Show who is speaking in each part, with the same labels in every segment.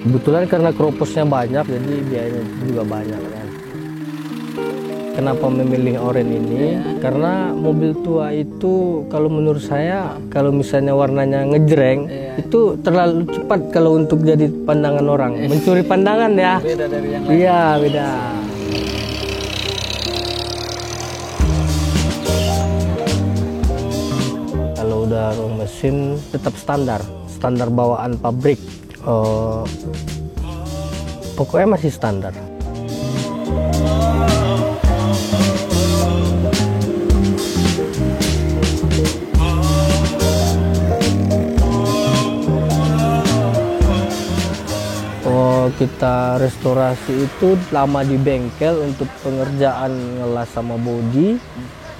Speaker 1: Kebetulan karena kroposnya banyak, jadi biayanya juga banyak kan. Kenapa memilih Oren ini? Karena mobil tua itu kalau menurut saya, kalau misalnya warnanya ngejreng, itu terlalu cepat kalau untuk jadi pandangan orang. Mencuri pandangan ya.
Speaker 2: Beda dari yang lain.
Speaker 1: Iya, beda. Kalau udah ruang mesin tetap standar bawaan pabrik. Pokoknya masih standar. Kita restorasi itu lama di bengkel untuk pengerjaan ngelas sama bodi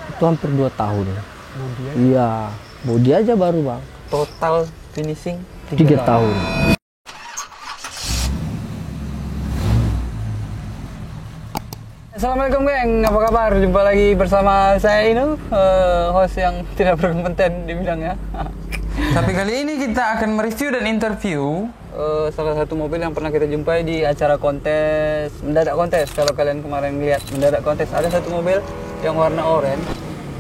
Speaker 1: itu hampir 2 tahun. Iya, bodi aja baru bang.
Speaker 2: Total finishing
Speaker 1: 3 tahun.
Speaker 2: Assalamualaikum geng, apa kabar? Jumpa lagi bersama saya Inu, host yang tidak berkompeten di bidangnya.
Speaker 3: Tapi kali ini kita akan mereview dan interview
Speaker 2: salah satu mobil yang pernah kita jumpai di acara kontes, mendadak kontes. Kalau kalian kemarin lihat mendadak kontes, ada satu mobil yang warna oranye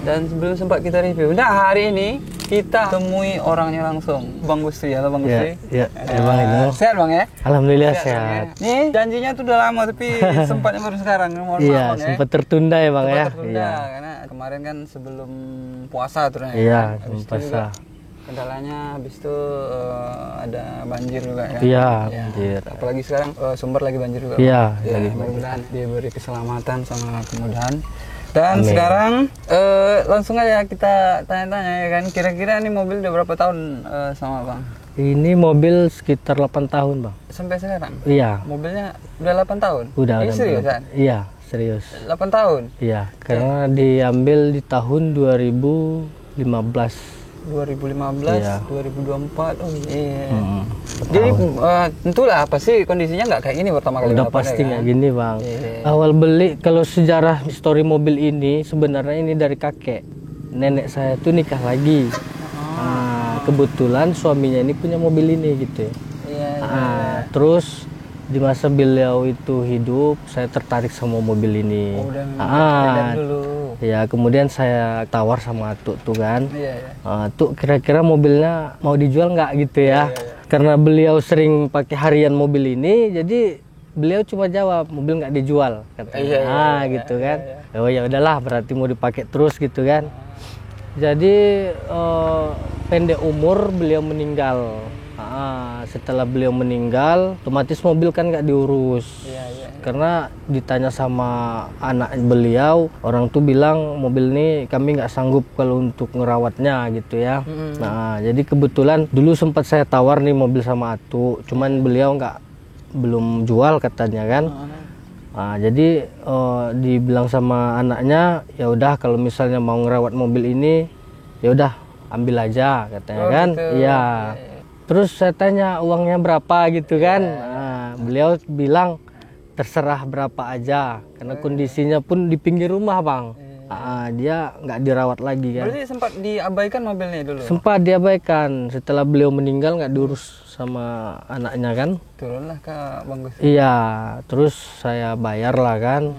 Speaker 2: dan sebelum sempat kita review. Nah, hari ini kita temui orangnya langsung, Bang Gusri. Halo Bang Gusri.
Speaker 1: Iya, Bang Inu.
Speaker 2: Sehat Bang ya?
Speaker 1: Alhamdulillah
Speaker 2: Bang, ya?
Speaker 1: sehat.
Speaker 2: Nih janjinya tuh udah lama tapi sempatnya baru sekarang. Mohon
Speaker 1: Iya,
Speaker 2: maaf Bang ya.
Speaker 1: sempat tertunda ya bang ya.
Speaker 2: Tertunda,
Speaker 1: Iya,
Speaker 2: karena kemarin kan sebelum puasa terus
Speaker 1: iya,
Speaker 2: Habis itu
Speaker 1: puasa.
Speaker 2: juga kendalanya habis itu ada banjir juga kan.
Speaker 1: Iya,
Speaker 2: Ya,
Speaker 1: banjir.
Speaker 2: apalagi sekarang Sumber lagi banjir juga.
Speaker 1: Iya,
Speaker 2: ya,
Speaker 1: lagi
Speaker 2: mudah-mudahan dia beri keselamatan sama kemudahan. Dan
Speaker 1: Amin.
Speaker 2: sekarang langsung aja kita tanya-tanya ya kan, kira-kira ini mobil udah berapa tahun sama Bang?
Speaker 1: Ini mobil sekitar 8 tahun bang.
Speaker 2: Sampai sekarang?
Speaker 1: Iya,
Speaker 2: Mobilnya udah 8 tahun?
Speaker 1: udah.
Speaker 2: Ini seriusan?
Speaker 1: Iya, serius.
Speaker 2: 8 tahun?
Speaker 1: Iya, karena diambil di tahun 2015.
Speaker 2: 2015,
Speaker 1: Iya.
Speaker 2: 2024, oh iya.
Speaker 1: Jadi
Speaker 2: Jadi tentulah pasti kondisinya nggak kayak gini pertama kali.
Speaker 1: udah
Speaker 2: bapaknya,
Speaker 1: pasti nggak
Speaker 2: kan?
Speaker 1: gini bang.
Speaker 2: Iya.
Speaker 1: Awal beli, kalau sejarah histori mobil ini sebenarnya ini dari kakek. Nenek saya tuh nikah lagi. Nah, kebetulan suaminya ini punya mobil ini gitu.
Speaker 2: Iya.
Speaker 1: Terus di masa beliau itu hidup, saya tertarik sama mobil ini.
Speaker 2: Oh, udah dari dulu.
Speaker 1: Ya, kemudian saya tawar sama Atuk tuh kan.
Speaker 2: Iya, iya.
Speaker 1: Tuh kira-kira mobilnya mau dijual nggak gitu ya?
Speaker 2: Iya.
Speaker 1: Karena beliau sering pakai harian mobil ini, jadi beliau cuma jawab mobil nggak dijual katanya.
Speaker 2: Iya,
Speaker 1: Gitu kan. Oh ya udahlah, berarti mau dipakai terus gitu kan. Jadi pendek umur beliau meninggal. Setelah beliau meninggal, otomatis mobil kan nggak diurus.
Speaker 2: Iya, iya.
Speaker 1: Karena ditanya sama anak beliau, orang tuh bilang mobil ini kami nggak sanggup kalau untuk ngerawatnya gitu ya. Nah, jadi kebetulan dulu sempat saya tawar nih mobil sama Atu, cuman beliau belum jual katanya kan. Nah, jadi dibilang sama anaknya, ya udah kalau misalnya mau ngerawat mobil ini, ya udah ambil aja katanya kan.
Speaker 2: Gitu.
Speaker 1: Iya. Terus saya tanya uangnya berapa gitu kan. Nah, beliau bilang terserah berapa aja karena kondisinya pun di pinggir rumah bang. Dia nggak dirawat lagi kan.
Speaker 2: Berarti sempat diabaikan mobilnya dulu?
Speaker 1: Sempat diabaikan, setelah beliau meninggal nggak diurus sama anaknya kan.
Speaker 2: Turunlah ke Bang Gus.
Speaker 1: Iya, terus saya bayar lah kan.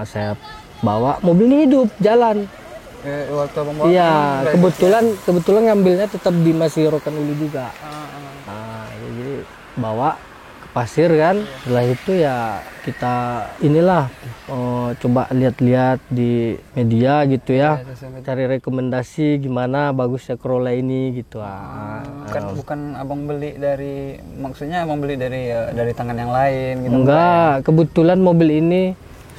Speaker 1: Saya bawa mobil ini hidup jalan.
Speaker 2: Waktu Bang bawa
Speaker 1: Iya,
Speaker 2: kan,
Speaker 1: kebetulan ngambilnya tetap di Masih Rokan Ulu juga. Jadi bawa ke pasir kan. Setelah itu ya kita inilah coba lihat-lihat di media gitu ya. Cari rekomendasi gimana bagusnya Corolla ini gitu.
Speaker 2: Bukan abang beli dari, maksudnya abang beli dari tangan yang lain gitu?
Speaker 1: Enggak, kebetulan mobil ini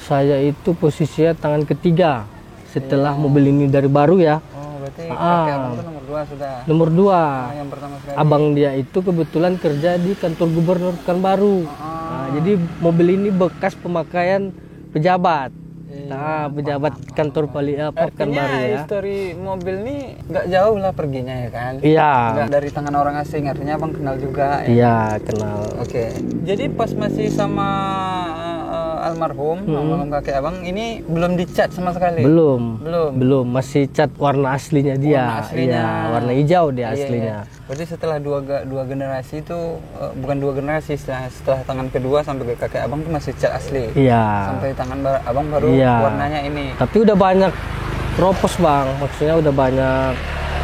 Speaker 1: saya itu posisinya tangan ketiga setelah mobil ini dari baru ya.
Speaker 2: Oh, berarti kakek abang itu nomor 2 sudah?
Speaker 1: Nomor 2.
Speaker 2: Yang pertama sekali?
Speaker 1: Abang dia itu kebetulan kerja di kantor gubernur Pekanbaru. Jadi mobil ini bekas pemakaian pejabat. Pejabat kantor Pekanbaru ya.
Speaker 2: Histori mobil ini nggak jauh lah perginya ya kan?
Speaker 1: Iya.
Speaker 2: Nggak dari tangan orang asing, artinya abang kenal juga ya?
Speaker 1: Iya, kenal.
Speaker 2: Oke. Jadi pas masih sama almarhum, almarhum kakek abang ini belum dicat sama sekali.
Speaker 1: Belum, masih cat warna aslinya dia.
Speaker 2: Warna aslinya.
Speaker 1: Iya, warna hijau dia
Speaker 2: Iya,
Speaker 1: aslinya.
Speaker 2: iya. Berarti setelah dua generasi itu bukan dua generasi, setelah tangan kedua sampai ke kakek abang tuh masih cat asli.
Speaker 1: Iya.
Speaker 2: Sampai tangan abang baru
Speaker 1: Iya.
Speaker 2: warnanya ini.
Speaker 1: Tapi udah banyak ropos bang, maksudnya udah banyak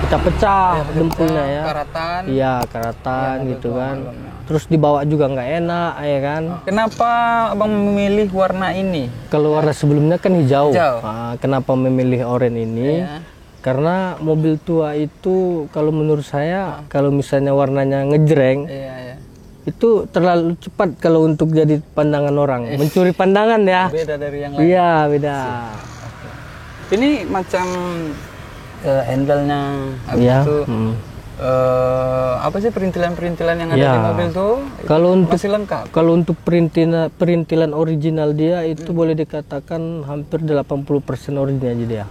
Speaker 1: kita pecah dempulnya ya.
Speaker 2: Karatan.
Speaker 1: Iya, karatan
Speaker 2: Iya,
Speaker 1: gitu
Speaker 2: betul,
Speaker 1: kan.
Speaker 2: maklumnya.
Speaker 1: Terus dibawa juga nggak enak ya kan.
Speaker 2: Kenapa abang memilih warna ini?
Speaker 1: Kalau warna sebelumnya kan hijau.
Speaker 2: Hijau.
Speaker 1: Kenapa memilih oranye ini?
Speaker 2: Iya.
Speaker 1: Karena mobil tua itu kalau menurut saya kalau misalnya warnanya ngejreng
Speaker 2: Iya, iya.
Speaker 1: itu terlalu cepat kalau untuk jadi pandangan orang, mencuri pandangan ya.
Speaker 2: Beda dari yang lain.
Speaker 1: Iya, beda.
Speaker 2: Ini macam handle-nya habis
Speaker 1: Iya.
Speaker 2: itu apa sih perintilan-perintilan yang ada
Speaker 1: Iya.
Speaker 2: di mobil tuh
Speaker 1: Kalau untuk
Speaker 2: masih lengkap.
Speaker 1: Kalau untuk perintilan original dia itu boleh dikatakan hampir 80% original aja dia.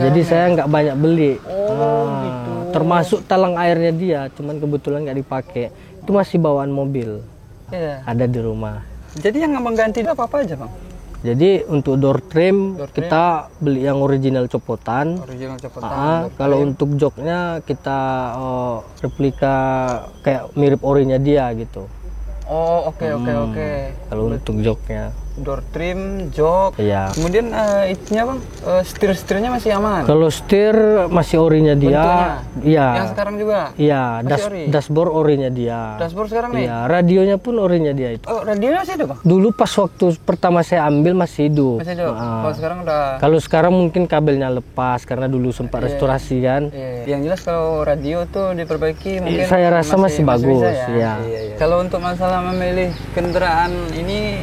Speaker 1: Jadi saya nggak banyak beli.
Speaker 2: Gitu.
Speaker 1: Termasuk talang airnya dia, cuman kebetulan nggak dipakai. Itu masih bawaan mobil,
Speaker 2: Iya.
Speaker 1: ada di rumah.
Speaker 2: Jadi yang mengganti itu apa aja, Bang?
Speaker 1: Jadi untuk door trim kita beli yang original copotan.
Speaker 2: Original copotan.
Speaker 1: Kalau untuk joknya kita replika kayak mirip orinya dia gitu.
Speaker 2: Oh, oke.
Speaker 1: Kalau untuk joknya.
Speaker 2: Door trim, jok.
Speaker 1: Iya.
Speaker 2: Kemudian itunya, Bang, setir-setirnya masih aman.
Speaker 1: Kalau setir masih orinya dia.
Speaker 2: Bentuknya?
Speaker 1: Iya.
Speaker 2: Yang sekarang juga.
Speaker 1: Iya,
Speaker 2: Masih ori?
Speaker 1: dashboard orinya dia.
Speaker 2: Dashboard sekarang nih.
Speaker 1: Iya, radionya pun orinya dia itu.
Speaker 2: Oh, radionya masih ada, Bang?
Speaker 1: Dulu pas waktu pertama saya ambil masih hidup.
Speaker 2: Masih ada. Kalau sekarang udah
Speaker 1: Kalau sekarang mungkin kabelnya lepas karena dulu sempat restorasi kan.
Speaker 2: Yang jelas kalau radio tuh diperbaiki mungkin
Speaker 1: Saya rasa masih bagus,
Speaker 2: bisa ya.
Speaker 1: iya.
Speaker 2: Kalau untuk masalah memilih kendaraan ini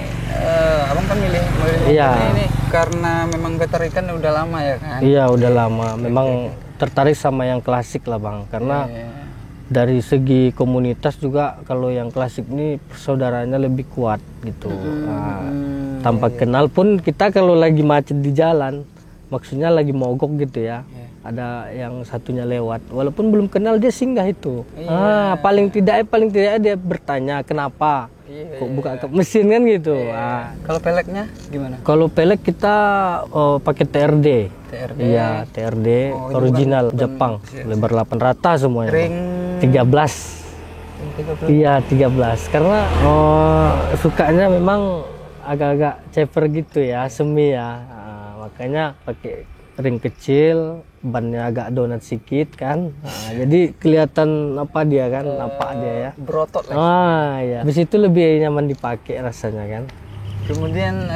Speaker 2: abang kan milih
Speaker 1: Iya.
Speaker 2: ini karena memang ketertarikan udah lama ya kan?
Speaker 1: Iya, udah lama. Memang tertarik sama yang klasik lah bang, karena dari segi komunitas juga kalau yang klasik ini persaudaranya lebih kuat gitu. Tanpa kenal pun kita kalau lagi macet di jalan, maksudnya lagi mogok gitu ya, ada yang satunya lewat, walaupun belum kenal dia singgah itu. Paling tidak dia bertanya kenapa. Kok buka mesin kan gitu.
Speaker 2: Kalau peleknya gimana?
Speaker 1: Kalau pelek kita pakai TRD. Iya, TRD original Jepang, lebar 8 rata semuanya.
Speaker 2: Ring
Speaker 1: 13. Iya, 13. Karena sukanya memang agak-agak ceper gitu ya, semi ya. Makanya pakai ring kecil, bannya agak donat sedikit kan. Jadi kelihatan apa dia kan, apa dia ya.
Speaker 2: berotot lagi.
Speaker 1: Iya. Habis itu lebih nyaman dipakai rasanya kan.
Speaker 2: Kemudian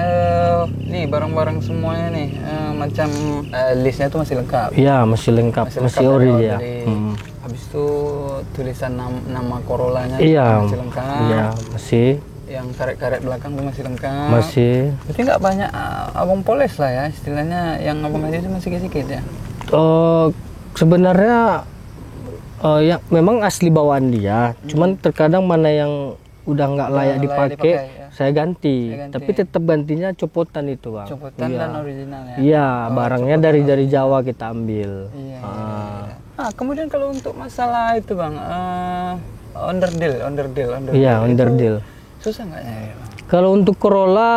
Speaker 2: nih barang-barang semuanya nih macam listnya itu masih lengkap.
Speaker 1: Iya, masih lengkap, masih ori ya.
Speaker 2: Habis itu tulisan nama Corolla-nya
Speaker 1: Iya,
Speaker 2: masih lengkap.
Speaker 1: iya, masih.
Speaker 2: Yang karet-karet belakang tuh masih lengkap.
Speaker 1: Masih.
Speaker 2: Berarti nggak banyak abang poles lah ya, istilahnya yang abang kasih itu masih sedikit ya.
Speaker 1: Sebenarnya ya memang asli bawaan dia, cuman terkadang mana yang udah nggak layak dipakai,
Speaker 2: ya.
Speaker 1: saya ganti. Tapi tetap gantinya copotan itu bang.
Speaker 2: Copotan dan original ya.
Speaker 1: Iya, barangnya dari Jawa kita ambil.
Speaker 2: Iya. Kemudian kalau untuk masalah itu bang, onderdil.
Speaker 1: Iya, onderdil.
Speaker 2: Susah nggak ya?
Speaker 1: Kalau untuk Corolla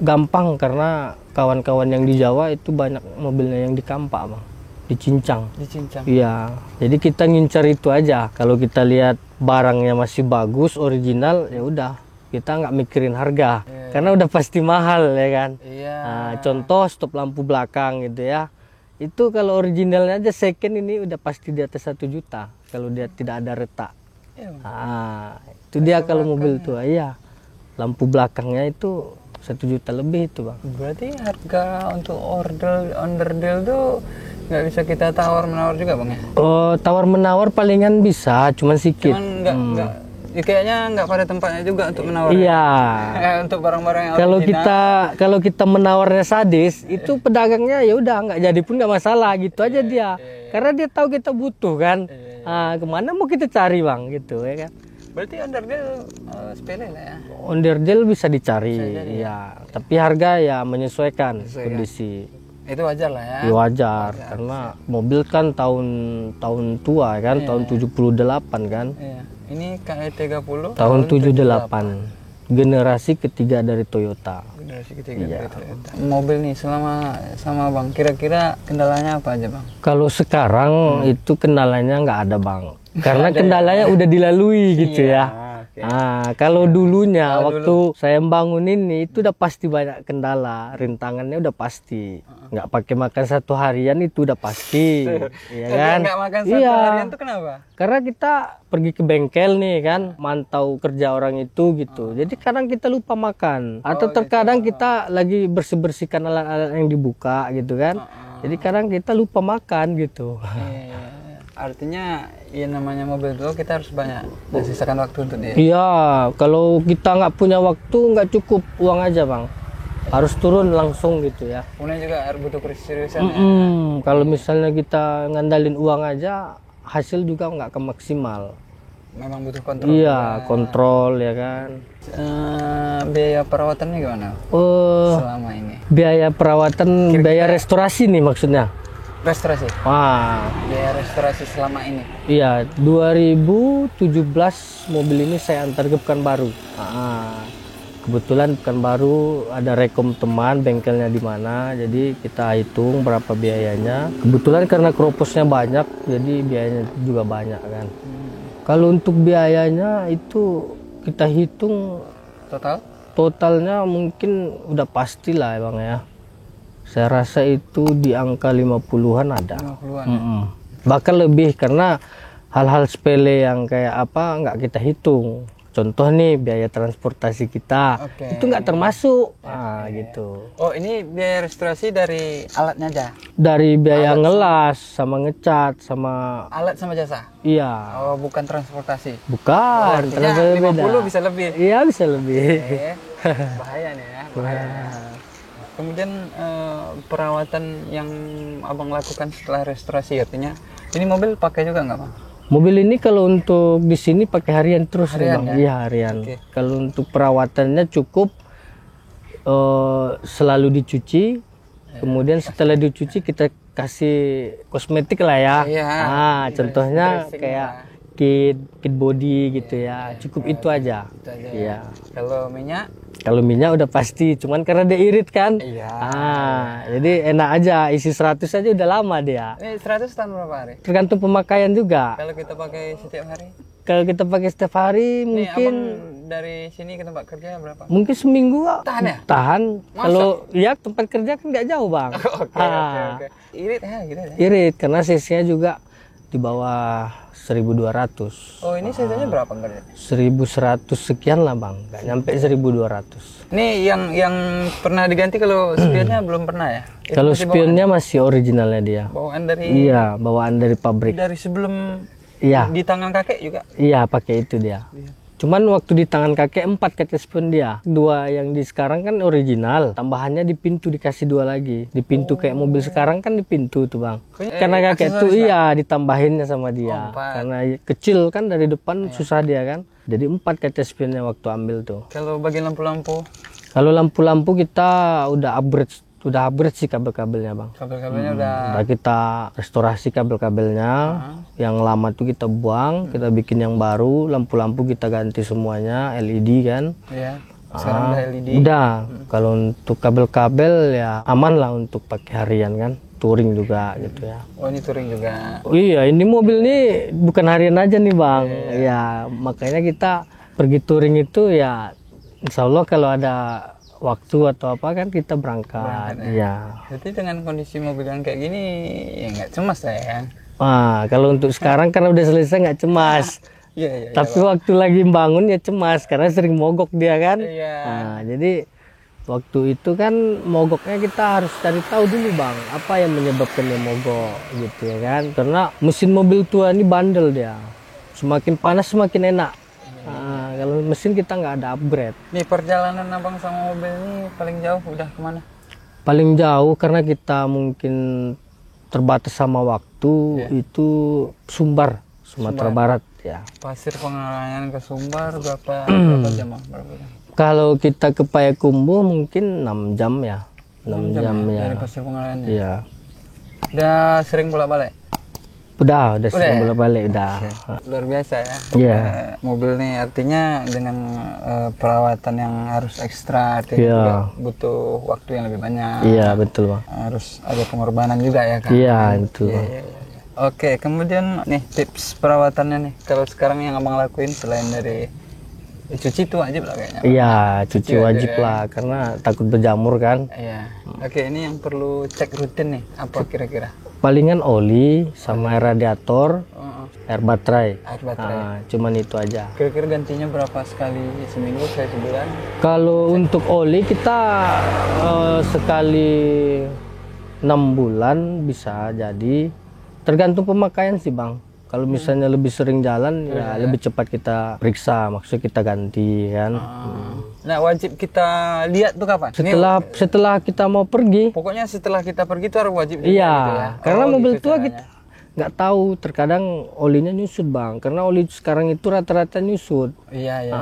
Speaker 1: gampang karena kawan-kawan yang di Jawa itu banyak mobilnya yang dikampak bang, dicincang. Iya, jadi kita ngincar itu aja. Kalau kita lihat barangnya masih bagus, original, ya udah kita nggak mikirin harga, karena udah pasti mahal ya kan. Contoh stop lampu belakang gitu ya, itu kalau originalnya aja second ini udah pasti di atas 1 juta kalau dia tidak ada retak. Itu dia kalau mobil tua. Iya, lampu belakangnya itu 1 juta lebih itu bang.
Speaker 2: Berarti harga untuk onderdil tuh nggak bisa kita tawar-menawar juga bang ya?
Speaker 1: Tawar menawar palingan bisa, cuman sedikit.
Speaker 2: Cuman nggak ya kayaknya nggak pada tempatnya juga untuk menawar.
Speaker 1: Iya.
Speaker 2: Untuk barang-barang yang
Speaker 1: Kalau kita menawarnya sadis, itu pedagangnya ya udah nggak jadi pun nggak masalah gitu aja dia. Karena dia tahu kita butuh kan. Kemana mau kita cari bang gitu ya kan.
Speaker 2: Berarti onderdil sepele lah ya.
Speaker 1: Onderdil bisa dicari, ya. Tapi harga ya menyesuaikan kondisi.
Speaker 2: Itu wajar lah ya.
Speaker 1: Wajar, karena mobil kan tahun tua kan, tahun 78 kan.
Speaker 2: Iya. Ini KE 30
Speaker 1: tahun 78. generasi ketiga dari Toyota.
Speaker 2: Generasi ketiga
Speaker 1: Iya.
Speaker 2: dari Toyota. Mobil nih selama sama Bang, kira-kira kendalanya apa aja Bang?
Speaker 1: Kalau sekarang itu kendalanya nggak ada bang, karena kendalanya udah dilalui gitu ya.
Speaker 2: Oke.
Speaker 1: Ah, kalau dulunya
Speaker 2: Kalau
Speaker 1: waktu saya bangun ini itu udah pasti banyak kendala, rintangannya udah pasti. Nggak pakai makan satu harian itu udah pasti, ya kan?
Speaker 2: Nggak makan satu
Speaker 1: Iya.
Speaker 2: harian tuh kenapa?
Speaker 1: Karena kita pergi ke bengkel nih kan, mantau kerja orang itu gitu. Jadi kadang kita lupa makan, atau terkadang kita lagi bersih-bersihkan alat-alat yang dibuka gitu kan. Jadi kadang kita lupa makan gitu.
Speaker 2: Iya. Artinya ya namanya mobil dulu kita harus banyak sisakan waktu untuk dia.
Speaker 1: Iya, kalau kita nggak punya waktu nggak cukup uang aja bang, harus turun langsung gitu ya.
Speaker 2: Kemudian juga harus butuh keseriusan ya.
Speaker 1: Kalau misalnya kita ngandalin uang aja, hasil juga nggak maksimal.
Speaker 2: Memang butuh kontrol.
Speaker 1: Iya, kontrol ya kan.
Speaker 2: Biaya perawatannya gimana
Speaker 1: Oh,
Speaker 2: selama ini?
Speaker 1: biaya perawatan, biaya restorasi nih maksudnya.
Speaker 2: Restorasi.
Speaker 1: Wah,
Speaker 2: Biaya restorasi selama ini.
Speaker 1: iya 2017 mobil ini saya antar ke Pekanbaru. Kebetulan Pekanbaru ada rekom teman bengkelnya di mana, jadi kita hitung berapa biayanya. Kebetulan karena kroposnya banyak, jadi biayanya juga banyak kan. Kalau untuk biayanya itu kita hitung
Speaker 2: Total?
Speaker 1: totalnya mungkin udah pastilah ya bang ya. Saya rasa itu di angka 50-an ada.
Speaker 2: 50-an.
Speaker 1: Bahkan lebih karena hal-hal sepele yang kayak apa nggak kita hitung. Contoh nih biaya transportasi kita
Speaker 2: Oke.
Speaker 1: itu nggak termasuk. Gitu.
Speaker 2: Oh, ini biaya restorasi dari alatnya aja.
Speaker 1: Dari biaya ngelas sama ngecat sama
Speaker 2: Alat sama jasa.
Speaker 1: iya
Speaker 2: Oh, bukan transportasi.
Speaker 1: bukan
Speaker 2: Artinya
Speaker 1: ternyata beda.
Speaker 2: 50 bisa lebih.
Speaker 1: Iya bisa lebih.
Speaker 2: Oke. Bahaya nih ya. Bahaya. Kemudian perawatan yang abang lakukan setelah restorasi artinya ini mobil pakai juga nggak bang?
Speaker 1: Mobil ini kalau untuk di sini pakai harian terus nih
Speaker 2: Harian
Speaker 1: bang.
Speaker 2: ya?
Speaker 1: Iya harian.
Speaker 2: Oke.
Speaker 1: Kalau untuk perawatannya cukup selalu dicuci. Kemudian setelah dicuci kita kasih kosmetik lah ya.
Speaker 2: Iya.
Speaker 1: Contohnya
Speaker 2: Dressing
Speaker 1: kayak
Speaker 2: lah.
Speaker 1: kit body gitu ya. Cukup itu aja.
Speaker 2: Itu aja.
Speaker 1: Iya.
Speaker 2: Kalau minyak?
Speaker 1: Kalau minyak udah pasti, cuman karena dia irit kan.
Speaker 2: Iya.
Speaker 1: Jadi enak aja, isi 100 aja udah lama dia.
Speaker 2: Ini 100 tahun berapa hari?
Speaker 1: Tergantung pemakaian juga.
Speaker 2: Kalau kita pakai setiap hari?
Speaker 1: Kalau kita pakai setiap hari
Speaker 2: Nih
Speaker 1: mungkin
Speaker 2: abang dari sini ke tempat kerja berapa?
Speaker 1: mungkin seminggu
Speaker 2: Tahan ya?
Speaker 1: Tahan. Kalau ya tempat kerja kan nggak jauh bang.
Speaker 2: Oke. Irit ya gitu ya.
Speaker 1: Irit karena cc-nya juga di bawah 1200.
Speaker 2: Oh, ini cc-nya berapa enggak?
Speaker 1: 1100 sekian lah bang, nggak nyampe 1200.
Speaker 2: Ini yang pernah diganti kalau spionnya belum pernah ya? Itu
Speaker 1: Kalau
Speaker 2: masih
Speaker 1: spionnya masih originalnya dia.
Speaker 2: bawaan dari
Speaker 1: Iya, bawaan dari pabrik.
Speaker 2: sebelum
Speaker 1: Iya,
Speaker 2: di tangan kakek juga.
Speaker 1: iya pakai itu dia. Cuman waktu di tangan kakek 4 kaca spion dia. 2 yang di sekarang kan original. Tambahannya di pintu dikasih 2 lagi. Di pintu kayak mobil sekarang kan di pintu tuh bang. Karena kakek tuh iya ditambahinnya sama dia.
Speaker 2: 4.
Speaker 1: Karena kecil kan dari depan susah dia kan. Jadi 4 kaca spionnya waktu ambil tuh.
Speaker 2: Kalau bagian lampu-lampu,
Speaker 1: Kalau lampu-lampu kita udah upgrade sih kabel-kabelnya bang.
Speaker 2: kabel-kabelnya udah
Speaker 1: Udah kita restorasi kabel-kabelnya. Yang lama tuh kita buang, kita bikin yang baru. Lampu-lampu kita ganti semuanya LED kan.
Speaker 2: ya. Sekarang udah LED.
Speaker 1: Udah. Kalau untuk kabel-kabel ya aman lah untuk pakai harian kan. Touring juga gitu ya.
Speaker 2: Oh, ini touring juga.
Speaker 1: Oh iya, ini mobil nih bukan harian aja nih bang. Ya makanya kita pergi touring itu ya insya Allah kalau ada waktu atau apa kan kita berangkat. Iya.
Speaker 2: Jadi dengan kondisi mobil yang kayak gini ya nggak cemas lah ya.
Speaker 1: Wah, kalau untuk sekarang karena udah selesai nggak cemas.
Speaker 2: Iya.
Speaker 1: Tapi waktu lagi bangun ya cemas karena sering mogok dia kan.
Speaker 2: Iya.
Speaker 1: Nah, jadi waktu itu kan mogoknya kita harus cari tahu dulu bang, apa yang menyebabkan dia mogok gitu ya kan. Karena mesin mobil tua ini bandel dia. Semakin panas semakin enak. Nah, kalau mesin kita nggak ada upgrade.
Speaker 2: Nih perjalanan abang sama mobil ini paling jauh udah kemana?
Speaker 1: Paling jauh karena kita mungkin terbatas sama waktu itu Sumbar, Sumatera Barat ya.
Speaker 2: Pasir Pengalengan ke Sumbar berapa jam? Bang? Berapa jam?
Speaker 1: Kalau kita ke Payakumbuh mungkin 6 jam ya. 6 jam ya.
Speaker 2: Dari Pasir Pengalengan.
Speaker 1: Iya.
Speaker 2: Udah sering bolak-balik? Udah
Speaker 1: Udah
Speaker 2: ya?
Speaker 1: sering bolak-balik udah.
Speaker 2: Luar biasa ya.
Speaker 1: Iya.
Speaker 2: Mobil nih artinya dengan perawatan yang harus ekstra, artinya
Speaker 1: Iya.
Speaker 2: juga butuh waktu yang lebih banyak.
Speaker 1: Iya betul bang.
Speaker 2: Harus ada pengorbanan juga ya kan.
Speaker 1: Iya betul
Speaker 2: Iya,
Speaker 1: bang.
Speaker 2: iya, iya. Oke, kemudian nih tips perawatannya nih. Kalau sekarang yang abang lakuin selain dari cuci itu wajib lah kayaknya.
Speaker 1: Iya cuci
Speaker 2: Cuci
Speaker 1: wajib
Speaker 2: aja ya.
Speaker 1: lah karena takut berjamur kan.
Speaker 2: Iya. Oke, ini yang perlu cek rutin nih. Apa kira-kira?
Speaker 1: Palingan oli sama air radiator,
Speaker 2: Oh,
Speaker 1: air baterai.
Speaker 2: air baterai.
Speaker 1: Cuman itu aja.
Speaker 2: Kira-kira gantinya berapa sekali seminggu, sekali sebulan?
Speaker 1: Kalau untuk oli kita sekali 6 bulan bisa jadi. Tergantung pemakaian sih bang. Kalau misalnya lebih sering jalan ya lebih cepat kita periksa, maksudnya kita ganti kan.
Speaker 2: Nah, wajib kita lihat tuh kapan?
Speaker 1: Setelah kita mau pergi.
Speaker 2: Pokoknya setelah kita pergi tuh harus wajib dilihat
Speaker 1: Iya,
Speaker 2: gitu ya.
Speaker 1: karena
Speaker 2: Oh,
Speaker 1: mobil
Speaker 2: gitu
Speaker 1: tua
Speaker 2: caranya.
Speaker 1: kita nggak tahu, terkadang olinya nyusut bang. Karena oli sekarang itu rata-rata nyusut.
Speaker 2: Iya, iya.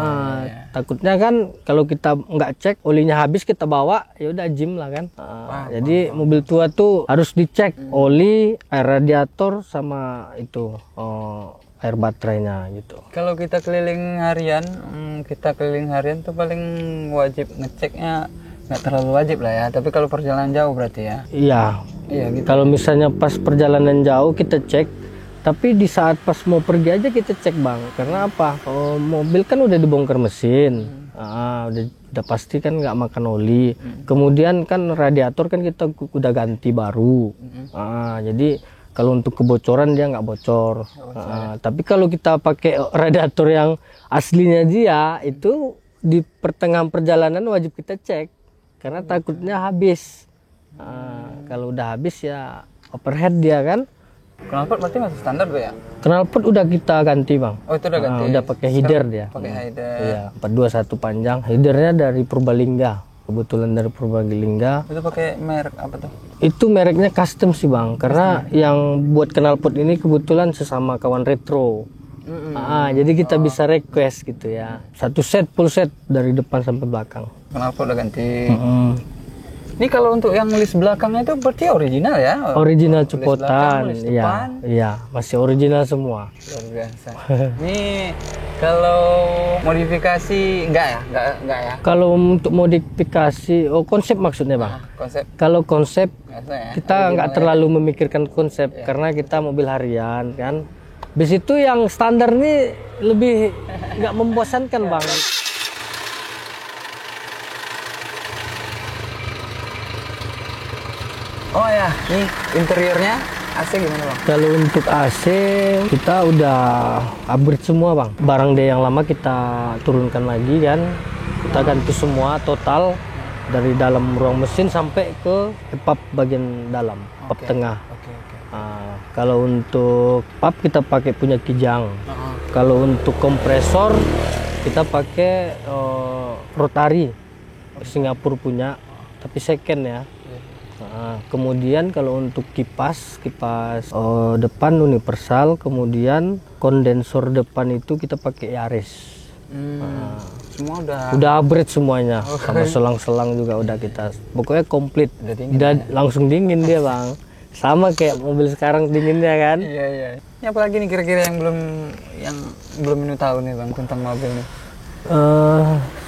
Speaker 1: Takutnya kan kalau kita nggak cek olinya habis kita bawa ya udah jim lah kan. Jadi mobil tua tuh harus dicek oli, air radiator sama itu air baterainya gitu.
Speaker 2: Kalau kita keliling harian, tuh paling wajib ngeceknya nggak terlalu wajib lah ya. Tapi kalau perjalanan jauh berarti ya.
Speaker 1: Iya.
Speaker 2: Iya gitu.
Speaker 1: Kalau misalnya pas perjalanan jauh kita cek, tapi di saat pas mau pergi aja kita cek bang. Karena apa? Mobil kan udah dibongkar mesin, udah pasti kan nggak makan oli. Kemudian kan radiator kan kita udah ganti baru. Jadi kalau untuk kebocoran dia nggak bocor. Tapi kalau kita pakai radiator yang aslinya dia itu di pertengahan perjalanan wajib kita cek karena takutnya habis. Kalau udah habis ya overhead dia kan.
Speaker 2: Knalpot berarti masih standar tuh ya?
Speaker 1: Knalpot udah kita ganti bang.
Speaker 2: Oh itu udah ganti.
Speaker 1: Udah pakai header dia.
Speaker 2: Pakai header.
Speaker 1: Iya 421 panjang. Headernya dari Purbalingga. Kebetulan dari Purbalingga.
Speaker 2: Itu pakai merek apa tuh?
Speaker 1: Itu mereknya custom sih bang. Karena yang buat knalpot ini kebetulan sesama kawan retro. Jadi kita bisa request gitu ya. Satu set full set dari depan sampai belakang.
Speaker 2: Knalpot udah ganti. Ini kalau untuk yang list belakangnya itu berarti original ya?
Speaker 1: Original
Speaker 2: List
Speaker 1: cepotan,
Speaker 2: belakang, list depan.
Speaker 1: iya, masih original semua.
Speaker 2: Luar biasa. Ini kalau modifikasi enggak ya? Enggak ya?
Speaker 1: Kalau untuk modifikasi, konsep maksudnya bang.
Speaker 2: Konsep
Speaker 1: Kalau konsep
Speaker 2: biasa ya.
Speaker 1: kita nggak terlalu memikirkan konsep karena kita mobil harian kan. Bis itu yang standar nih lebih nggak membosankan bang.
Speaker 2: Oh ya, ini interiornya AC gimana bang?
Speaker 1: Kalau untuk AC kita udah upgrade semua bang. Barang dia yang lama kita turunkan lagi kan. Kita ganti semua total dari dalam ruang mesin sampai ke pap bagian dalam, pap tengah.
Speaker 2: Oke.
Speaker 1: Kalau untuk pap kita pakai punya Kijang. Kalau untuk kompresor kita pakai Rotary Singapura punya, tapi second ya. Kemudian kalau untuk kipas depan universal, kemudian kondensor depan itu kita pakai Yaris.
Speaker 2: Semua
Speaker 1: Udah upgrade semuanya, sama selang-selang juga udah kita. Pokoknya komplit.
Speaker 2: Udah
Speaker 1: Langsung dingin dia bang. Sama kayak mobil sekarang dinginnya kan.
Speaker 2: Iya. Ini apa lagi nih kira-kira yang belum ini tahu nih bang tentang mobil nih?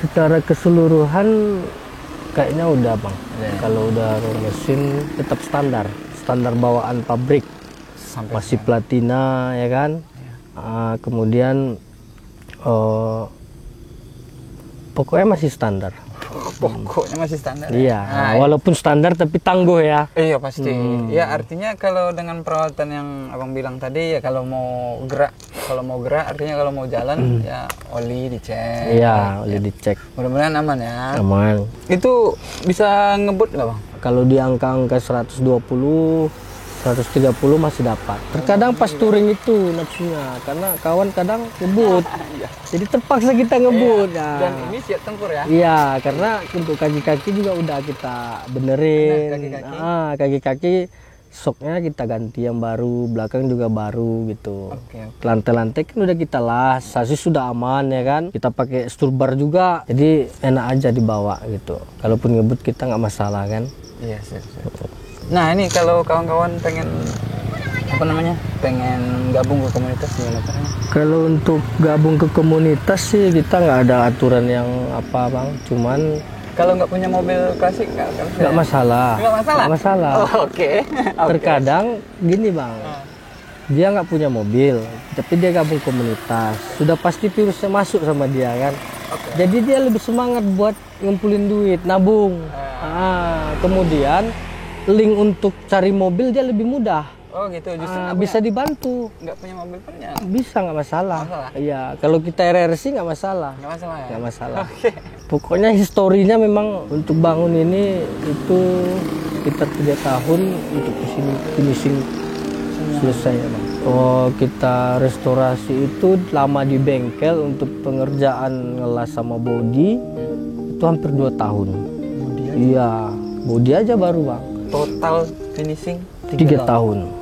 Speaker 1: Secara keseluruhan kayaknya udah bang. Kalau udah mesin tetap standar bawaan pabrik. Masih platina ya kan. Kemudian pokoknya masih standar.
Speaker 2: Pokoknya masih standar.
Speaker 1: Iya, walaupun standar tapi tangguh ya.
Speaker 2: Iya pasti. Ya artinya kalau dengan perawatan yang abang bilang tadi ya kalau mau gerak artinya kalau mau jalan ya oli dicek.
Speaker 1: Iya, oli dicek.
Speaker 2: Mudah-mudahan aman ya.
Speaker 1: Aman.
Speaker 2: Itu bisa ngebut nggak bang?
Speaker 1: Kalau di angka-angka 120, 130 masih dapat. Terkadang pas touring itu nafsunya, karena kawan kadang ngebut. Jadi terpaksa kita ngebut.
Speaker 2: Dan ini siap tempur ya?
Speaker 1: Iya, karena untuk kaki-kaki juga udah kita benerin. Kaki-kaki shocknya kita ganti yang baru, belakang juga baru gitu. Lantai-lantai kan udah kita las, sasis sudah aman ya kan. Kita pakai sturbar juga, jadi enak aja dibawa gitu. Kalaupun ngebut kita nggak masalah kan.
Speaker 2: Iya, siap. Nah ini kalau kawan-kawan pengen apa namanya, pengen gabung ke komunitas gimana caranya?
Speaker 1: Kalau untuk gabung ke komunitas sih kita nggak ada aturan yang apa bang, cuman
Speaker 2: Kalau nggak punya mobil klasik
Speaker 1: nggak masalah.
Speaker 2: Nggak masalah?
Speaker 1: Nggak masalah.
Speaker 2: Oh, oke.
Speaker 1: Terkadang gini bang, dia nggak punya mobil, tapi dia gabung komunitas. Sudah pasti virusnya masuk sama dia kan. Jadi dia lebih semangat buat ngumpulin duit, nabung. Kemudian link untuk cari mobil dia lebih mudah.
Speaker 2: Oh gitu, justru
Speaker 1: Bisa dibantu.
Speaker 2: nggak punya mobil pun ya
Speaker 1: Bisa nggak masalah.
Speaker 2: Nggak masalah?
Speaker 1: Iya, kalau kita RRC nggak masalah.
Speaker 2: nggak masalah ya?
Speaker 1: Nggak masalah. Pokoknya historinya memang untuk bangun ini itu sekitar 3 tahun untuk finishing selesai ya bang. Oh kita restorasi itu lama di bengkel untuk pengerjaan ngelas sama body itu hampir 2 tahun. Iya, body aja baru bang.
Speaker 2: Total finishing
Speaker 1: 3 tahun.